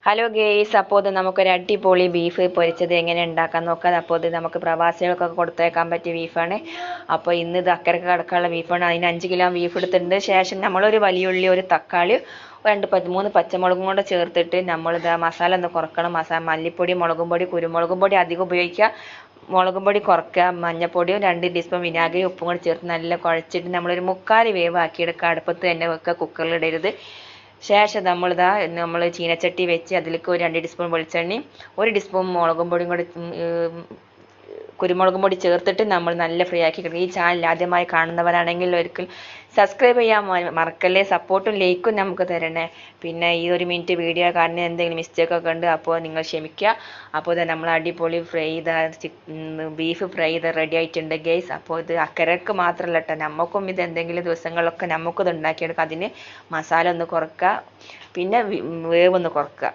Hello guys, അപ്പോൾ ഇത് നമുക്കൊരു അടിപൊളി ബീഫ് പൊരിച്ചത് എങ്ങനെ ഉണ്ടാക്കാൻ നോക്കാം. അപ്പോൾ ഇത് നമുക്ക് പ്രവാസികൾക്കൊക്കെ കൊടുത്തേക്കാൻ പറ്റിയ ബീഫാണ്. അപ്പോൾ ഇന്ന് ഇത് അക്കരക്ക് കിടക്കാനുള്ള ബീഫാണ്. അതിന് 5 കിലോ ബീഫ് എടുത്തിട്ടുണ്ട്. ശേഷം നമ്മളൊരു വലിയ ഉള്ളി, ഒരു തക്കാളി, 3 പച്ചമുളകും കൂടെ ചേർത്തിട്ട് നമ്മളിത് മസാല ഒന്ന് കുറക്കണം. മല്ലിപ്പൊടി, മുളകും പൊടി, കുരുമുളകും പൊടി അധികം ഉപയോഗിക്കുക. മുളകും പൊടി കുറയ്ക്കുക. മഞ്ഞൾപ്പൊടിയും 2 ടീസ്പൂൺ വിനാഗിരി, ഉപ്പും കൂടി ചേർത്ത് നല്ല കുഴച്ചിട്ട് നമ്മളൊരു 3/4 വേവ് ആക്കിയെടുക്കുക. അടുപ്പത്ത് തന്നെ വെക്കുക, കുക്കറിൽ ഇടരുത്. ശേഷം നമ്മൾ ചീനച്ചട്ടി വെച്ച് അതിലേക്ക് ഒരു 2 ടീസ്പൂൺ വെളിച്ചെണ്ണയും 1 ടീസ്പൂൺ മുളകും പൊടിയും കൂടി കുരുമുളകും പൊടി ചേർത്തിട്ട് നമ്മൾ നല്ല ഫ്രൈ ആക്കി കിടക്കും. ഈ ചാനൽ ആദ്യമായി കാണുന്നവരാണെങ്കിൽ ഒരിക്കൽ സബ്സ്ക്രൈബ് ചെയ്യാൻ മറക്കല്ലേ. സപ്പോർട്ടും ലൈക്കും നമുക്ക് തരണേ. പിന്നെ ഈ 1 മിനിറ്റ് വീഡിയോ കാരണം എന്തെങ്കിലും മിസ്റ്റേക്കൊക്കെ ഉണ്ട്, അപ്പോൾ നിങ്ങൾ ക്ഷമിക്കുക. അപ്പോൾ ഇത് നമ്മൾ അടിപൊളി ബീഫ് ഫ്രൈ ചെയ്ത് റെഡി ആയിട്ടുണ്ട് ഗൈസ്. അപ്പോൾ ഇത് അക്കരക്ക് മാത്രമല്ല കേട്ടോ, നമുക്കും ഇത് എന്തെങ്കിലും ദിവസങ്ങളിലൊക്കെ നമുക്കിത് ഉണ്ടാക്കിയെടുക്കാം. അതിന് മസാല ഒന്ന് കുറക്കുക, പിന്നെ വേവ് ഒന്ന് കുറക്കുക.